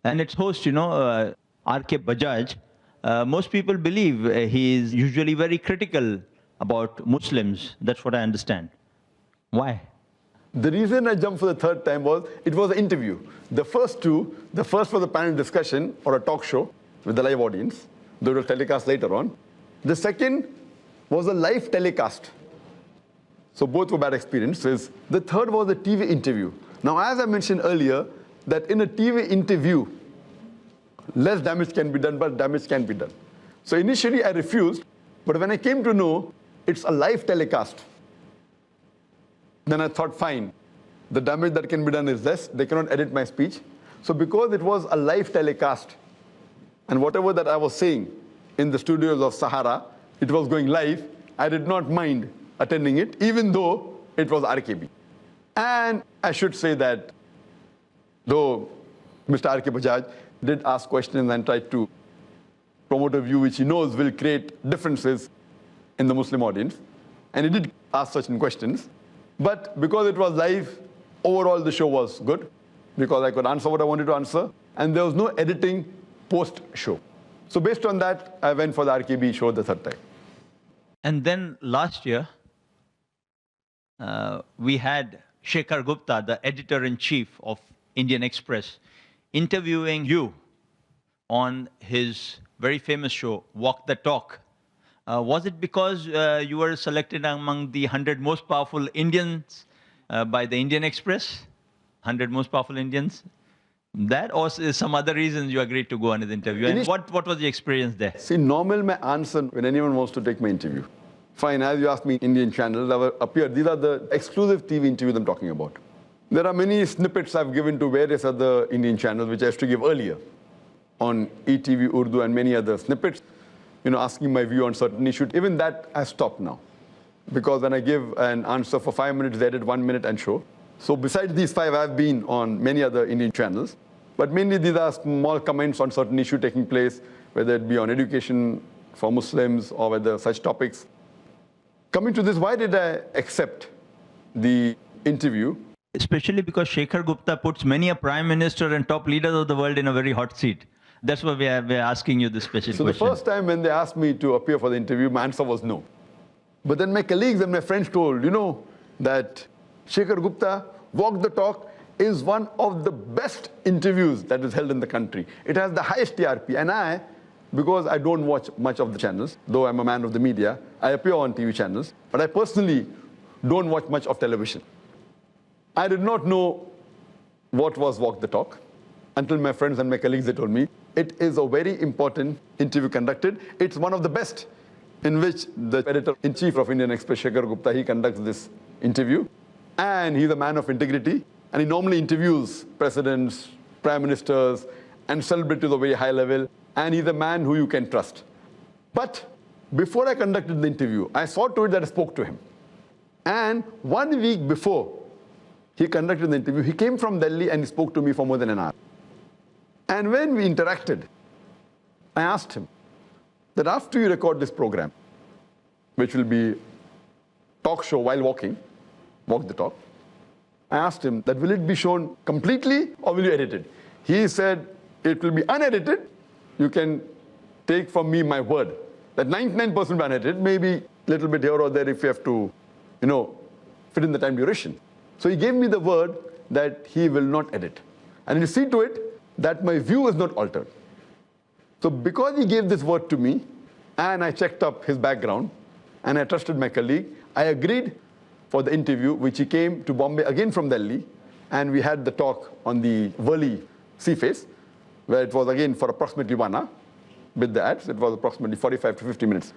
And its host, R.K. Bajaj, most people believe he is usually very critical about Muslims. That's what I understand. Why? The reason I jumped for the third time was it was an interview. The first two, the first was a panel discussion or a talk show with the live audience. They will telecast later on. The second was a live telecast. So both were bad experiences. The third was a TV interview. Now, as I mentioned earlier, that in a TV interview, less damage can be done, but damage can be done. So initially I refused, but when I came to know it's a live telecast, then I thought, fine, the damage that can be done is less. They cannot edit my speech. So because it was a live telecast, and whatever that I was saying in the studios of Sahara, it was going live, I did not mind attending it, even though it was RKB. And I should say that though Mr. R.K. Bajaj did ask questions and tried to promote a view which he knows will create differences in the Muslim audience, and he did ask certain questions, but because it was live, overall the show was good, because I could answer what I wanted to answer, and there was no editing post-show. So based on that, I went for the RKB show the third time. And then last year, we had Shekhar Gupta, the editor-in-chief of Indian Express, interviewing you on his very famous show, Walk the Talk. Was it because you were selected among the 100 most powerful Indians by the Indian Express? 100 most powerful Indians? That, or is some other reasons you agreed to go on his interview? And what was the experience there? See, normal my answer when anyone wants to take my interview. Fine, as you asked me, Indian channels have appeared. These are the exclusive TV interviews I'm talking about. There are many snippets I've given to various other Indian channels, which I used to give earlier on ETV Urdu and many other snippets, asking my view on certain issues. Even that has stopped now. Because when I give an answer for 5 minutes, they edit 1 minute and show. So besides these 5, I've been on many other Indian channels. But mainly these are small comments on certain issue taking place, whether it be on education for Muslims or whether such topics. Coming to this, why did I accept the interview? Especially because Shekhar Gupta puts many a prime minister and top leaders of the world in a very hot seat. That's why we're asking you this special question. So the first time when they asked me to appear for the interview, my answer was no. But then my colleagues and my friends told, that Shekhar Gupta, Walk the Talk, is one of the best interviews that is held in the country. It has the highest TRP. And because I don't watch much of the channels, though I'm a man of the media, I appear on TV channels, but I personally don't watch much of television. I did not know what was Walk the Talk until my friends and my colleagues, they told me, it is a very important interview conducted. It's one of the best in which the editor-in-chief of Indian Express, Shekhar Gupta, he conducts this interview. And he's a man of integrity. And he normally interviews presidents, prime ministers, and celebrities of a very high level. And he's a man who you can trust. But before I conducted the interview, I saw to it that I spoke to him. And 1 week before he conducted the interview, he came from Delhi and he spoke to me for more than an hour. And when we interacted, I asked him that after you record this program, which will be talk show while walking, Walk the Talk, I asked him that will it be shown completely or will you edit it? He said it will be unedited. You can take from me my word that 99% unedited, maybe a little bit here or there if you have to, fit in the time duration. So he gave me the word that he will not edit. And you see to it that my view is not altered. So because he gave this word to me, and I checked up his background, and I trusted my colleague, I agreed for the interview, which he came to Bombay again from Delhi, and we had the talk on the Worli sea face, where it was again for approximately 1 hour. With the ads, it was approximately 45 to 50 minutes.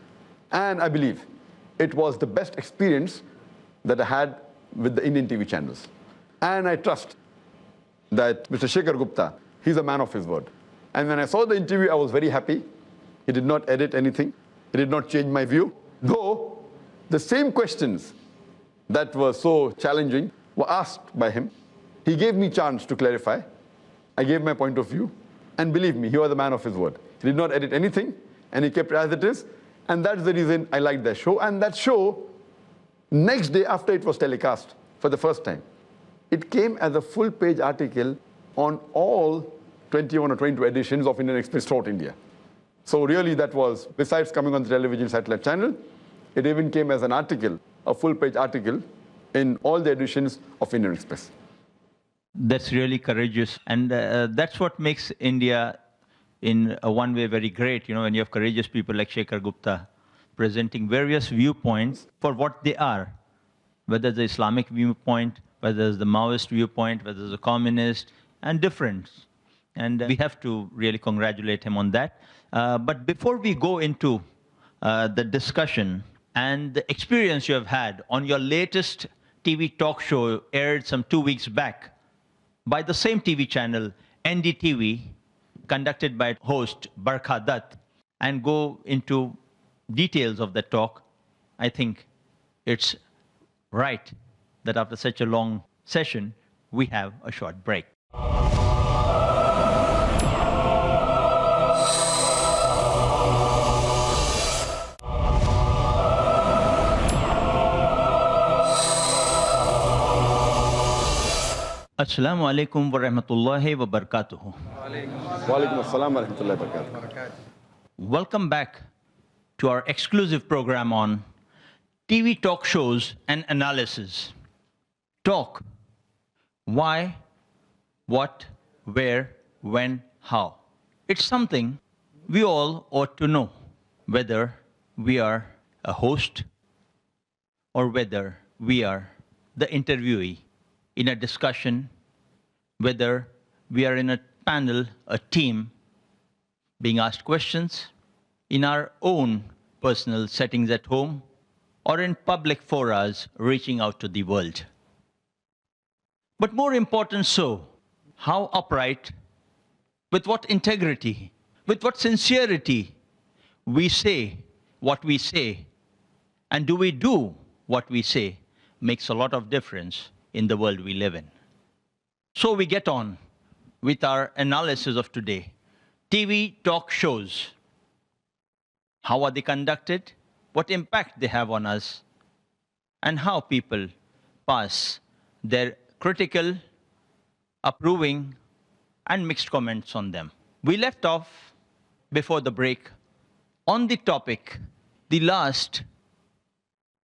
And I believe it was the best experience that I had with the Indian TV channels. And I trust that Mr. Shekhar Gupta, he's a man of his word. And when I saw the interview, I was very happy. He did not edit anything. He did not change my view. Though the same questions that were so challenging were asked by him. He gave me chance to clarify. I gave my point of view. And believe me, he was a man of his word. He did not edit anything, and he kept it as it is. And that's the reason I liked that show. And that show, next day after it was telecast for the first time, it came as a full-page article on all 21 or 22 editions of Indian Express throughout India. So really that was, besides coming on the television satellite channel, it even came as an article, a full-page article in all the editions of Indian Express. That's really courageous. And that's what makes India, in one way, very great. You know, when you have courageous people like Shekhar Gupta presenting various viewpoints for what they are, whether it's the Islamic viewpoint, whether it's the Maoist viewpoint, whether it's the communist, and different. And we have to really congratulate him on that. But before we go into the discussion and the experience you have had on your latest TV talk show aired some 2 weeks back by the same TV channel, NDTV, conducted by host Barkha Dutt, and go into details of the talk, I think it's right that after such a long session, we have a short break. Assalamu alaikum wa rahmatullahi wa barakatuhu. Wa alaikum assalam wa rahmatullahi wa barakatuh. Welcome back to our exclusive program on TV talk shows and analysis. Talk. Why, what, where, when, how. It's something we all ought to know, whether we are a host or whether we are the interviewee in a discussion, whether we are in a panel, a team, being asked questions, in our own personal settings at home, or in public forums reaching out to the world. But more important so, how upright, with what integrity, with what sincerity we say what we say, and do we do what we say, makes a lot of difference in the world we live in. So we get on with our analysis of today. TV talk shows. How are they conducted? What impact they have on us? And how people pass their critical, approving, and mixed comments on them. We left off before the break on the topic, the last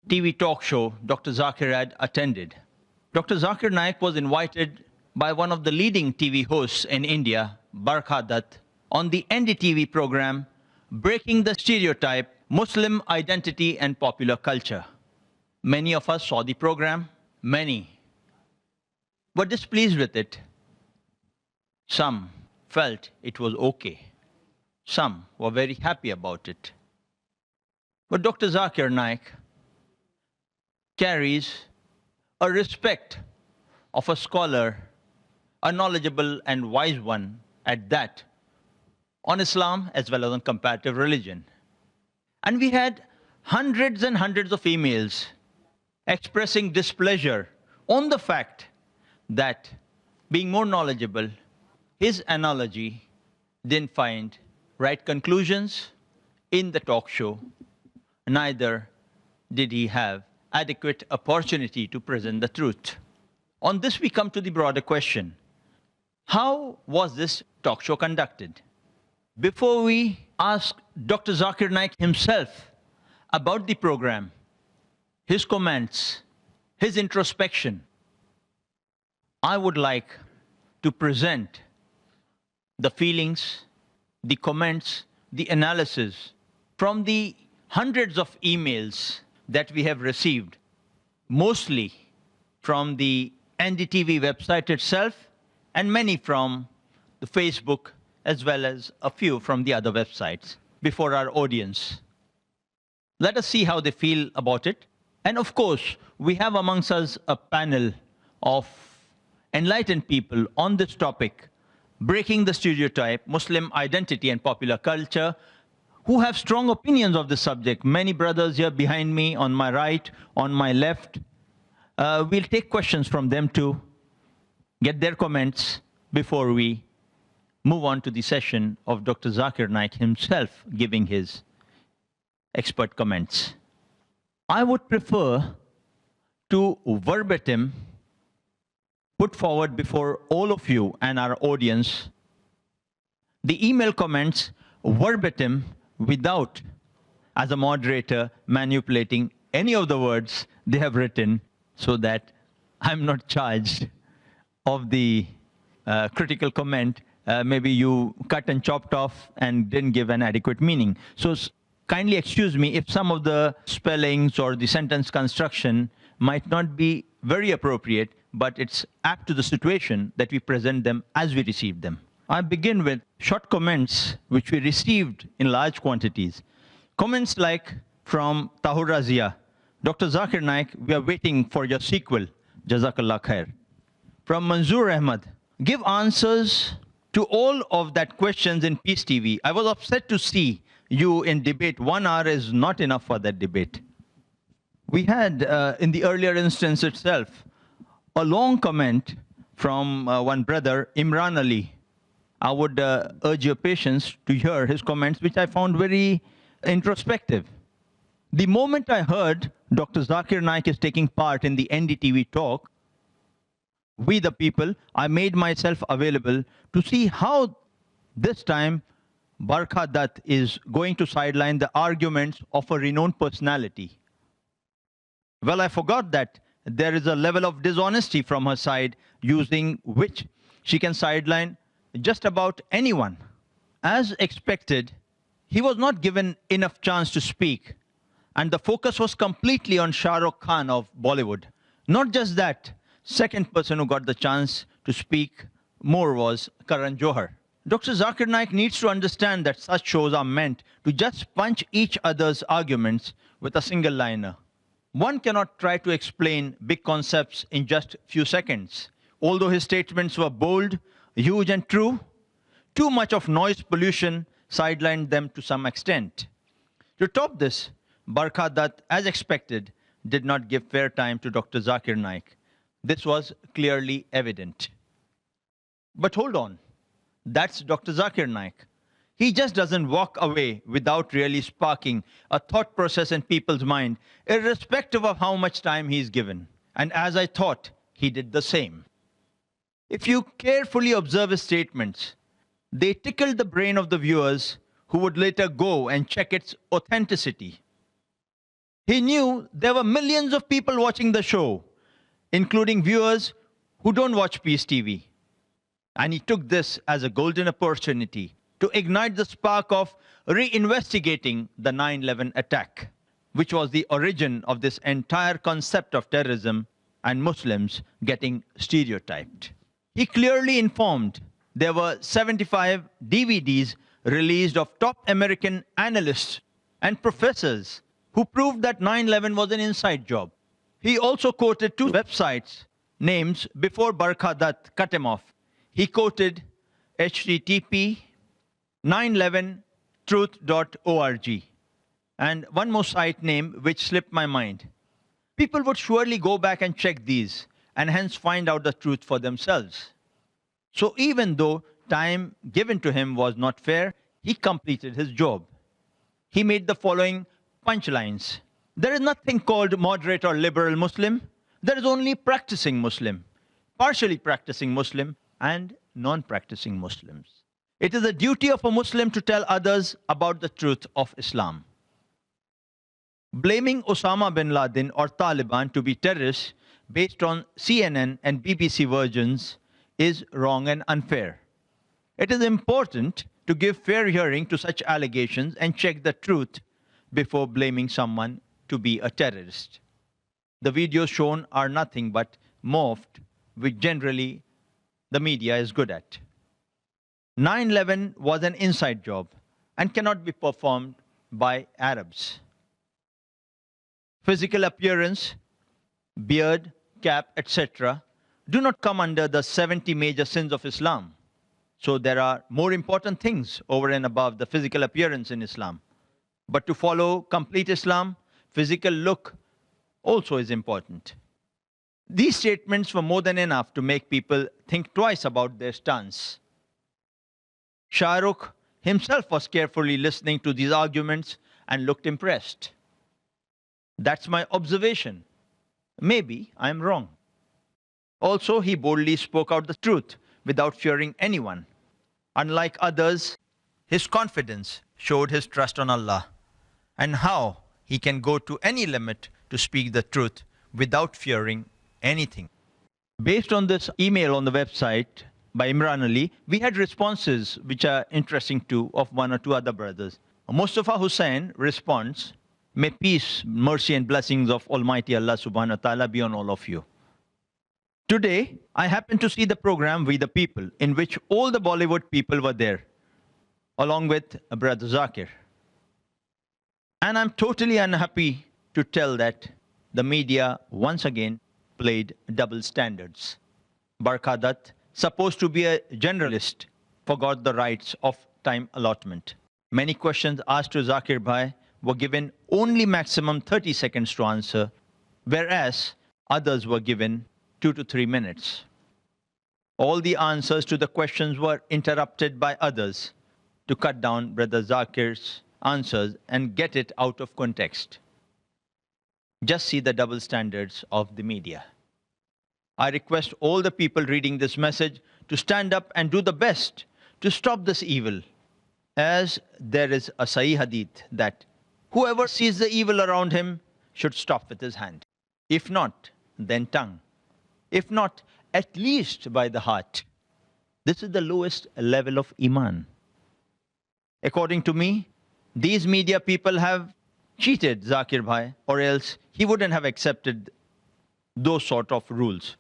TV talk show Dr. Zakir had attended. Dr. Zakir Naik was invited by one of the leading TV hosts in India, Barkha Dutt, on the NDTV program, Breaking the Stereotype, Muslim Identity and Popular Culture. Many of us saw the program. Many were displeased with it. Some felt it was okay. Some were very happy about it. But Dr. Zakir Naik carries a respect of a scholar, a knowledgeable and wise one at that, on Islam as well as on comparative religion. And we had hundreds and hundreds of emails expressing displeasure on the fact that, being more knowledgeable, his analogy didn't find right conclusions in the talk show, neither did he have adequate opportunity to present the truth. On this, we come to the broader question. How was this talk show conducted? Before we ask Dr. Zakir Naik himself about the program, his comments, his introspection, I would like to present the feelings, the comments, the analysis from the hundreds of emails that we have received, mostly from the NDTV website itself, and many from the Facebook, as well as a few from the other websites, before our audience. Let us see how they feel about it. And of course, we have amongst us a panel of enlightened people on this topic, breaking the stereotype, Muslim identity and popular culture, who have strong opinions of the subject. Many brothers here behind me, on my right, on my left. We'll take questions from them too, get their comments before we move on to the session of Dr. Zakir Naik himself giving his expert comments. I would prefer to verbatim put forward before all of you and our audience the email comments verbatim without, as a moderator, manipulating any of the words they have written so that I'm not charged of the critical comment. Maybe you cut and chopped off and didn't give an adequate meaning. So kindly excuse me if some of the spellings or the sentence construction might not be very appropriate, but it's apt to the situation that we present them as we receive them. I begin with short comments which we received in large quantities. Comments like from Tahur Razia, Dr. Zakir Naik, we are waiting for your sequel, Jazakallah Khair. From Manzoor Ahmad, give answers to all of that questions in Peace TV. I was upset to see you in debate. 1 hour is not enough for that debate. We had, in the earlier instance itself, a long comment from one brother, Imran Ali. I would urge your patience to hear his comments, which I found very introspective. The moment I heard Dr. Zakir Naik is taking part in the NDTV talk, We the People, I made myself available to see how this time Barkha Dutt is going to sideline the arguments of a renowned personality. Well, I forgot that there is a level of dishonesty from her side using which she can sideline just about anyone. As expected, he was not given enough chance to speak, and the focus was completely on Shah Rukh Khan of Bollywood. Not just that, second person who got the chance to speak more was Karan Johar. Dr. Zakir Naik needs to understand that such shows are meant to just punch each other's arguments with a single liner. One cannot try to explain big concepts in just few seconds. Although his statements were bold, huge and true, too much of noise pollution sidelined them to some extent. To top this, Barkha Dutt, as expected, did not give fair time to Dr. Zakir Naik. This was clearly evident. But hold on, that's Dr. Zakir Naik. He just doesn't walk away without really sparking a thought process in people's mind, irrespective of how much time he's given. And as I thought, he did the same. If you carefully observe his statements, they tickled the brain of the viewers who would later go and check its authenticity. He knew there were millions of people watching the show, including viewers who don't watch Peace TV. And he took this as a golden opportunity to ignite the spark of reinvestigating the 9/11 attack, which was the origin of this entire concept of terrorism and Muslims getting stereotyped. He clearly informed there were 75 DVDs released of top American analysts and professors who proved that 9/11 was an inside job. He also quoted two websites' names before Barkha Dutt cut him off. He quoted http 911truth.org and one more site name which slipped my mind. People would surely go back and check these and hence find out the truth for themselves. So even though time given to him was not fair, he completed his job. He made the following punchlines. There is nothing called moderate or liberal Muslim. There is only practicing Muslim, partially practicing Muslim, and non-practicing Muslims. It is the duty of a Muslim to tell others about the truth of Islam. Blaming Osama bin Laden or Taliban to be terrorists based on CNN and BBC versions is wrong and unfair. It is important to give fair hearing to such allegations and check the truth before blaming someone to be a terrorist. The videos shown are nothing but morphed, which generally the media is good at. 9/11 was an inside job and cannot be performed by Arabs. Physical appearance, beard, cap, etc. do not come under the 70 major sins of Islam. So there are more important things over and above the physical appearance in Islam. But to follow complete Islam, physical look also is important. These statements were more than enough to make people think twice about their stance. Shah Rukh himself was carefully listening to these arguments and looked impressed. That's my observation. Maybe I'm wrong. Also, he boldly spoke out the truth without fearing anyone. Unlike others, his confidence showed his trust on Allah and how he can go to any limit to speak the truth without fearing anything. Based on this email on the website by Imran Ali, we had responses which are interesting too of one or two other brothers. Mustafa Hussain responds, "May peace, mercy and blessings of Almighty Allah subhanahu wa ta'ala be on all of you. Today, I happened to see the program We the People, in which all the Bollywood people were there, along with Brother Zakir. And I'm totally unhappy to tell that the media once again played double standards. Barkadat, supposed to be a generalist, forgot the rights of time allotment. Many questions asked to Zakir Bhai were given only maximum 30 seconds to answer, whereas others were given 2 to 3 minutes. All the answers to the questions were interrupted by others to cut down Brother Zakir's answers and get it out of context. Just see the double standards of the media. I request all the people reading this message to stand up and do the best to stop this evil, as there is a Sahih Hadith that whoever sees the evil around him should stop with his hand. If not, then tongue. If not, at least by the heart. This is the lowest level of Iman. According to me, these media people have cheated Zakir Bhai, or else he wouldn't have accepted those sort of rules.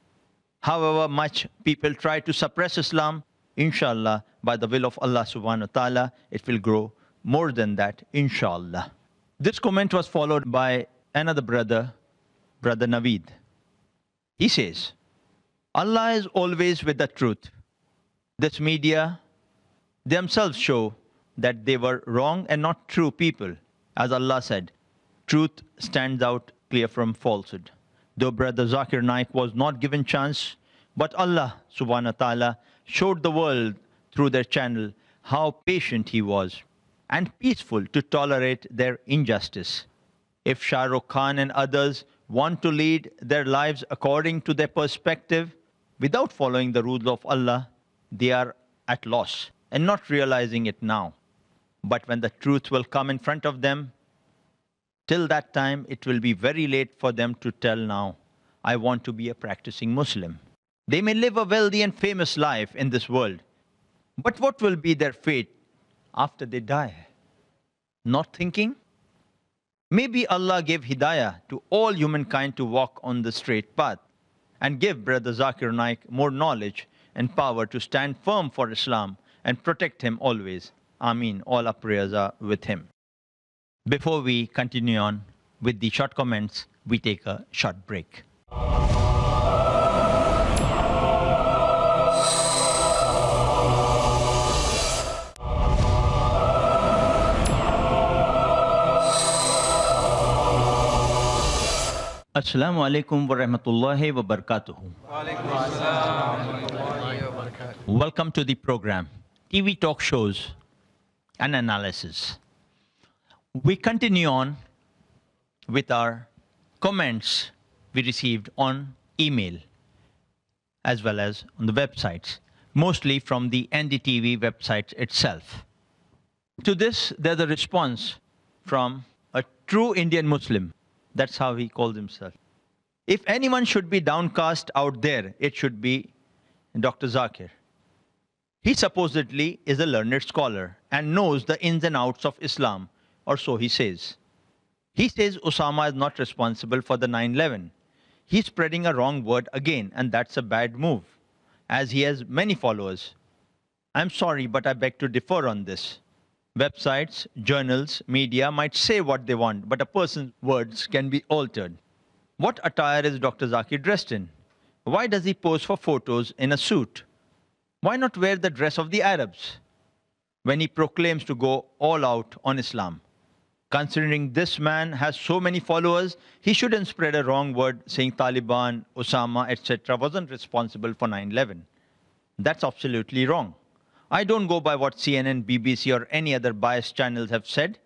However much people try to suppress Islam, inshallah, by the will of Allah subhanahu wa ta'ala, it will grow more than that, inshallah. This comment was followed by another brother, Brother Naveed. He says, Allah is always with the truth. This media themselves show that they were wrong and not true people. As Allah said, truth stands out clear from falsehood. Though Brother Zakir Naik was not given chance, but Allah subhanahu wa ta'ala showed the world through their channel how patient he was and peaceful to tolerate their injustice. If Shah Rukh Khan and others want to lead their lives according to their perspective without following the rules of Allah, they are at loss and not realizing it now. But when the truth will come in front of them, till that time it will be very late for them to tell now, I want to be a practicing Muslim. They may live a wealthy and famous life in this world, but what will be their fate after they die? Not thinking? Maybe Allah gave hidayah to all humankind to walk on the straight path and give Brother Zakir Naik more knowledge and power to stand firm for Islam and protect him always. Ameen. All our prayers are with him. Before we continue on with the short comments, we take a short break. Assalamu alaikum wa rahmatullahi wa barakatuhu. Welcome to the program, TV talk shows and analysis. We continue on with our comments we received on email as well as on the websites, mostly from the NDTV website itself. To this, there's a response from a true Indian Muslim. That's how he called himself. If anyone should be downcast out there, it should be Dr. Zakir. He supposedly is a learned scholar and knows the ins and outs of Islam, or so he says. He says Osama is not responsible for the 9/11. He's spreading a wrong word again, and that's a bad move, as he has many followers. I'm sorry, but I beg to differ on this. Websites, journals, media might say what they want, but a person's words can be altered. What attire is Dr. Zakir dressed in? Why does he pose for photos in a suit? Why not wear the dress of the Arabs when he proclaims to go all out on Islam? Considering this man has so many followers, he shouldn't spread a wrong word saying Taliban, Osama, etc. wasn't responsible for 9/11. That's absolutely wrong. I don't go by what CNN, BBC or any other biased channels have said,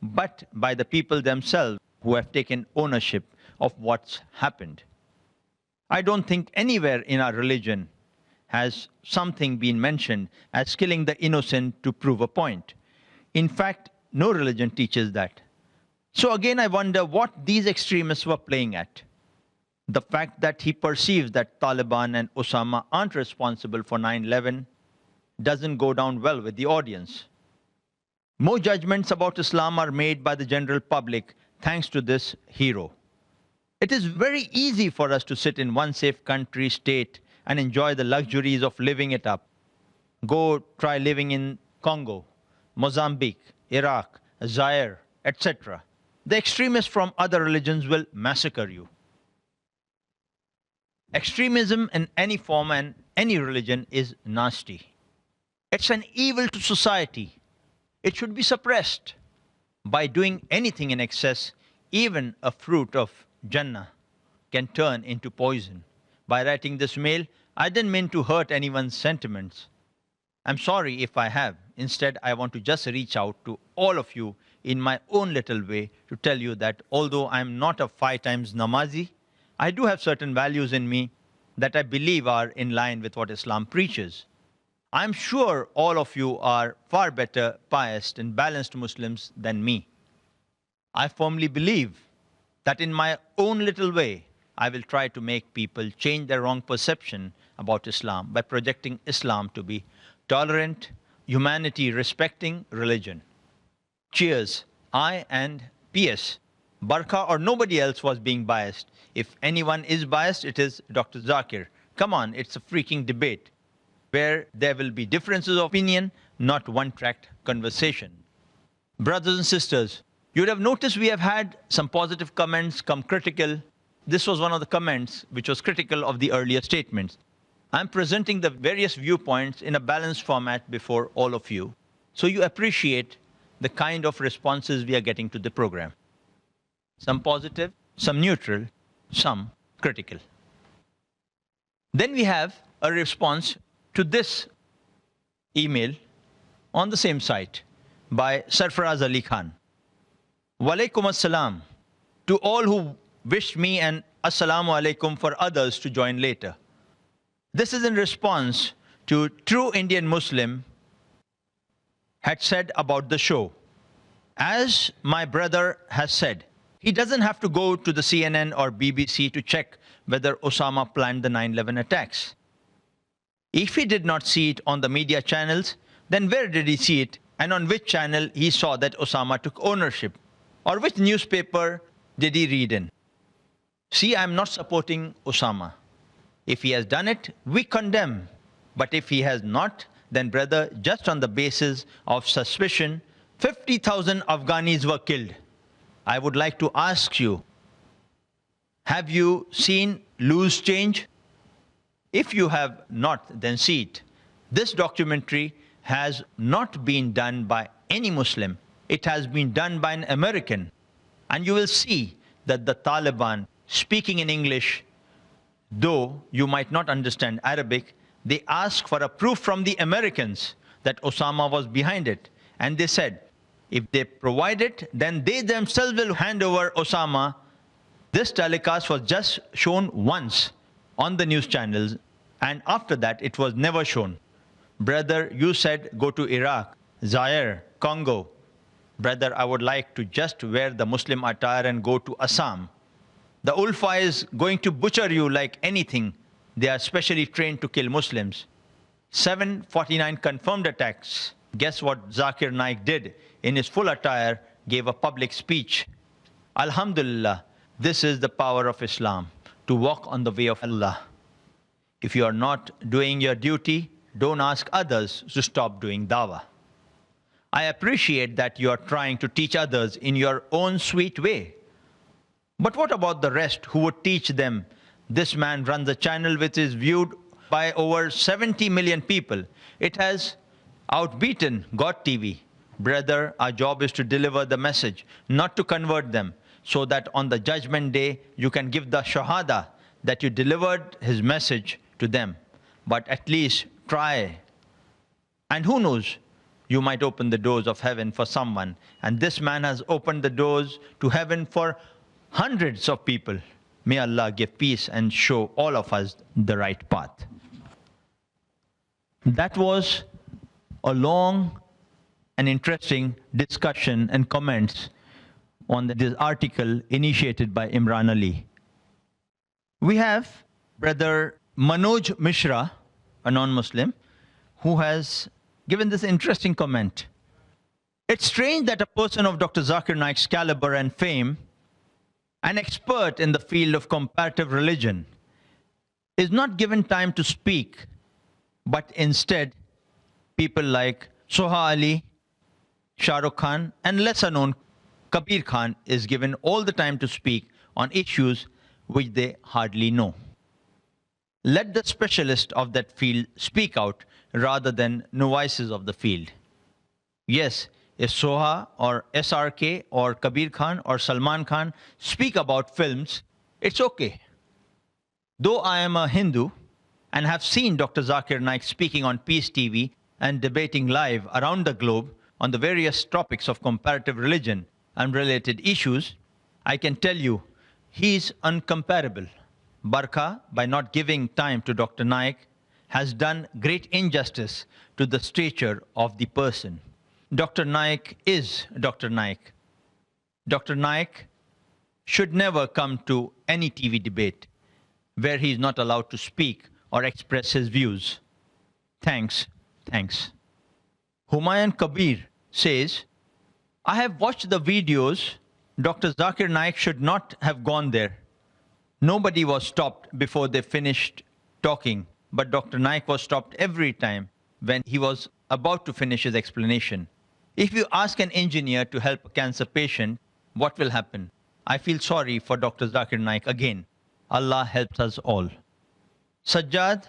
but by the people themselves who have taken ownership of what's happened. I don't think anywhere in our religion has something been mentioned as killing the innocent to prove a point. In fact, no religion teaches that. So again, I wonder what these extremists were playing at. The fact that he perceives that Taliban and Osama aren't responsible for 9/11 doesn't go down well with the audience. More judgments about Islam are made by the general public thanks to this hero. It is very easy for us to sit in one safe country, state, and enjoy the luxuries of living it up. Go try living in Congo, Mozambique, Iraq, Zaire, etc. The extremists from other religions will massacre you. Extremism in any form and any religion is nasty. It's an evil to society. It should be suppressed. By doing anything in excess, even a fruit of Jannah can turn into poison. By writing this mail, I didn't mean to hurt anyone's sentiments. I'm sorry if I have. Instead, I want to just reach out to all of you in my own little way to tell you that although I'm not a 5 times namazi, I do have certain values in me that I believe are in line with what Islam preaches. I'm sure all of you are far better pious and balanced Muslims than me. I firmly believe that in my own little way, I will try to make people change their wrong perception about Islam by projecting Islam to be tolerant, humanity-respecting religion. Cheers. I and P.S. Barkha or nobody else was being biased. If anyone is biased, it is Dr. Zakir. Come on, it's a freaking debate where there will be differences of opinion, not one-track conversation. Brothers and sisters, you would have noticed we have had some positive comments, some critical. This was one of the comments which was critical of the earlier statements. I'm presenting the various viewpoints in a balanced format before all of you, so you appreciate the kind of responses we are getting to the program. Some positive, some neutral, some critical. Then we have a response to this email on the same site by Sarfaraz Ali Khan. Walaikum assalam to all who wished me and assalamu alaikum for others to join later. This is in response to True Indian Muslim had said about the show. As my brother has said, he doesn't have to go to the CNN or BBC to check whether Osama planned the 9/11 attacks. If he did not see it on the media channels, then where did he see it and on which channel he saw that Osama took ownership? Or which newspaper did he read in? See, I'm not supporting Osama. If he has done it, we condemn. But if he has not, then brother, just on the basis of suspicion, 50,000 Afghanis were killed. I would like to ask you, have you seen Loose Change? If you have not, then see it. This documentary has not been done by any Muslim. It has been done by an American. And you will see that the Taliban, speaking in English, though you might not understand Arabic, they asked for a proof from the Americans that Osama was behind it. And they said, if they provide it, then they themselves will hand over Osama. This telecast was just shown once on the news channels, and after that it was never shown. Brother, you said go to Iraq, Zaire, Congo. Brother, I would like to just wear the Muslim attire and go to Assam. The Ulfa is going to butcher you like anything. They are specially trained to kill Muslims. 749 confirmed attacks. Guess what Zakir Naik did? In his full attire, gave a public speech. Alhamdulillah, this is the power of Islam, to walk on the way of Allah. If you are not doing your duty, don't ask others to stop doing dawah. I appreciate that you are trying to teach others in your own sweet way. But what about the rest who would teach them? This man runs a channel which is viewed by over 70 million people. It has outbeaten God TV. Brother, our job is to deliver the message, not to convert them, so that on the judgment day, you can give the shahada that you delivered his message to them. But at least try. And who knows, you might open the doors of heaven for someone. And this man has opened the doors to heaven for hundreds of people. May Allah give peace and show all of us the right path. That was a long and interesting discussion and comments on this article initiated by Imran Ali. We have Brother Manoj Mishra, a non-Muslim, who has given this interesting comment. It's strange that a person of Dr. Zakir Naik's caliber and fame, an expert in the field of comparative religion, is not given time to speak, but instead people like Soha Ali, Shah Rukh Khan, and lesser known Kabir Khan is given all the time to speak on issues which they hardly know. Let the specialist of that field speak out rather than novices of the field. Yes, if Soha or SRK or Kabir Khan or Salman Khan speak about films, it's okay. Though I am a Hindu and have seen Dr. Zakir Naik speaking on Peace TV and debating live around the globe on the various topics of comparative religion and related issues, I can tell you he is uncomparable. Barkha, by not giving time to Dr. Naik, has done great injustice to the stature of the person. Dr. Naik is Dr. Naik. Dr. Naik should never come to any TV debate where he is not allowed to speak or express his views. Thanks. Humayun Kabir says, I have watched the videos. Dr. Zakir Naik should not have gone there. Nobody was stopped before they finished talking, but Dr. Naik was stopped every time when he was about to finish his explanation. If you ask an engineer to help a cancer patient, what will happen? I feel sorry for Dr. Zakir Naik again. Allah helps us all. Sajjad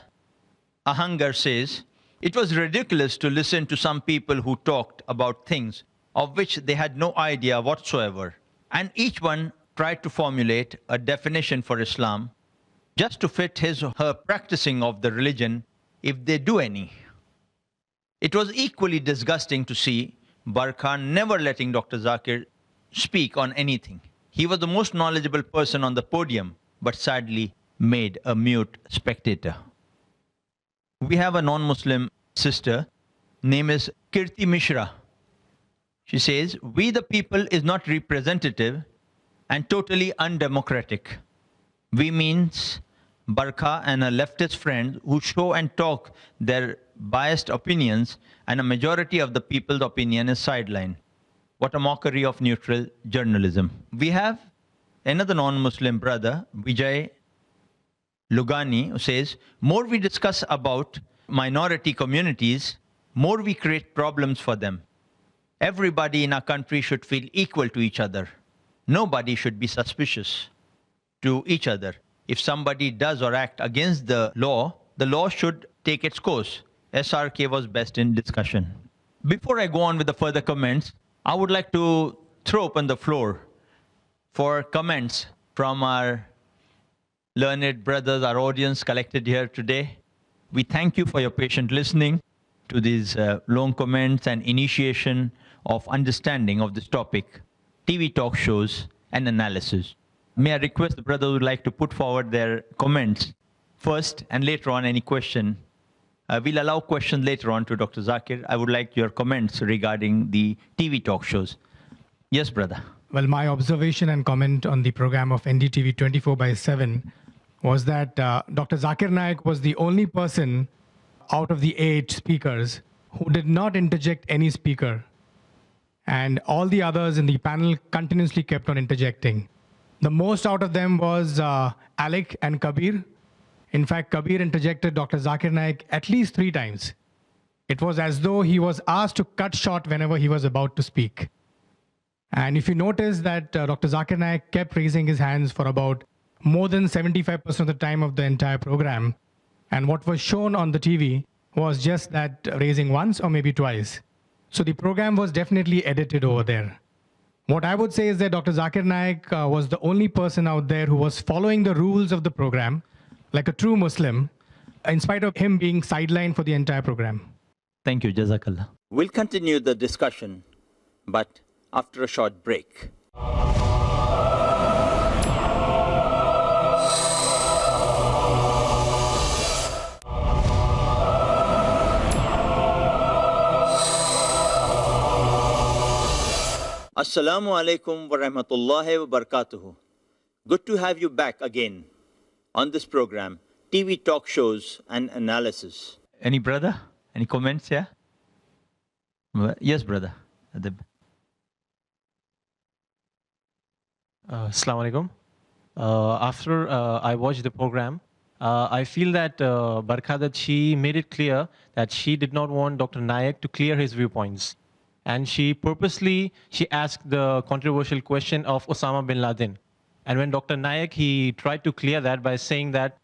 Ahangar says, it was ridiculous to listen to some people who talked about things of which they had no idea whatsoever, and each one tried to formulate a definition for Islam just to fit his or her practicing of the religion, if they do any. It was equally disgusting to see Barkha never letting Dr. Zakir speak on anything. He was the most knowledgeable person on the podium, but sadly made a mute spectator. We have a non-Muslim sister, name is Kirti Mishra. She says, we the people is not representative and totally undemocratic. We means Barkha and her leftist friends who show and talk their biased opinions, and a majority of the people's opinion is sidelined. What a mockery of neutral journalism. We have another non-Muslim brother, Vijay Lugani, who says, more we discuss about minority communities, more we create problems for them. Everybody in our country should feel equal to each other. Nobody should be suspicious to each other. If somebody does or act against the law should take its course. SRK was best in discussion. Before I go on with the further comments, I would like to throw open the floor for comments from our learned brothers, our audience collected here today. We thank you for your patient listening to these long comments and initiation of understanding of this topic, TV talk shows and analysis. May I request the brothers who would like to put forward their comments first, and later on any question. We'll allow questions later on to Dr. Zakir. I would like your comments regarding the TV talk shows. Yes, brother. Well, my observation and comment on the program of NDTV 24/7 was that Dr. Zakir Naik was the only person out of the 8 speakers who did not interject any speaker. And all the others in the panel continuously kept on interjecting. The most out of them was Alec and Kabir. In fact, Kabir interjected Dr. Zakir Naik at least 3 times. It was as though he was asked to cut short whenever he was about to speak. And if you notice that Dr. Zakir Naik kept raising his hands for about more than 75% of the time of the entire program. And what was shown on the TV was just that raising once or maybe twice. So the program was definitely edited over there. What I would say is that Dr. Zakir Naik was the only person out there who was following the rules of the program, like a true Muslim, in spite of him being sidelined for the entire program. Thank you, Jazakallah. We'll continue the discussion, but after a short break. Assalamu alaikum wa rahmatullahi wa barakatuhu. Good to have you back again on this program, TV talk shows and analysis. Any brother? Any comments here? Yes, brother. Assalamu alaikum. After I watched the program, I feel that Barkha, she made it clear that she did not want Dr. Naik to clear his viewpoints. And she purposely, she asked the controversial question of Osama bin Laden. And when Dr. Naik, he tried to clear that by saying that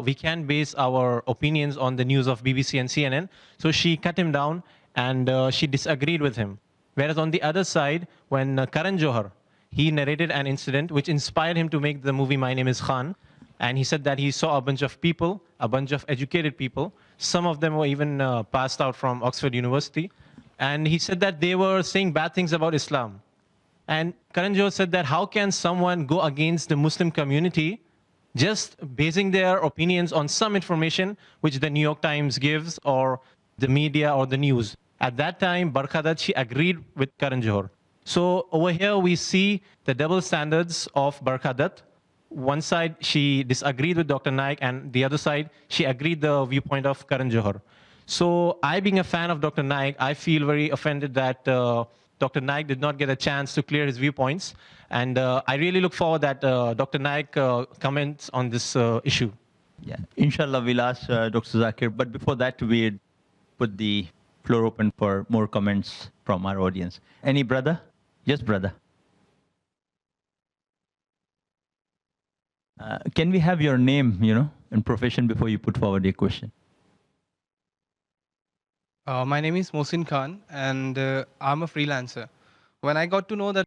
we can base our opinions on the news of BBC and CNN. So she cut him down and she disagreed with him. Whereas on the other side, when Karan Johar, he narrated an incident which inspired him to make the movie My Name is Khan. And he said that he saw a bunch of people, a bunch of educated people. Some of them were even passed out from Oxford University. And he said that they were saying bad things about Islam. And Karan Johar said that how can someone go against the Muslim community just basing their opinions on some information which the New York Times gives or the media or the news. At that time, Barkha, she agreed with Karan Johar. So over here, we see the double standards of Barkha. One side, she disagreed with Dr. Naik, and the other side, she agreed the viewpoint of Karan Johar. So I, being a fan of Dr. Naik, I feel very offended that Dr. Naik did not get a chance to clear his viewpoints. And I really look forward that Dr. Naik comments on this issue. Yeah, inshallah, we'll ask Dr. Zakir. But before that, we'd put the floor open for more comments from our audience. Any brother? Yes, brother. Can we have your name, and profession before you put forward your question? My name is Mohsin Khan, and I'm a freelancer. When I got to know that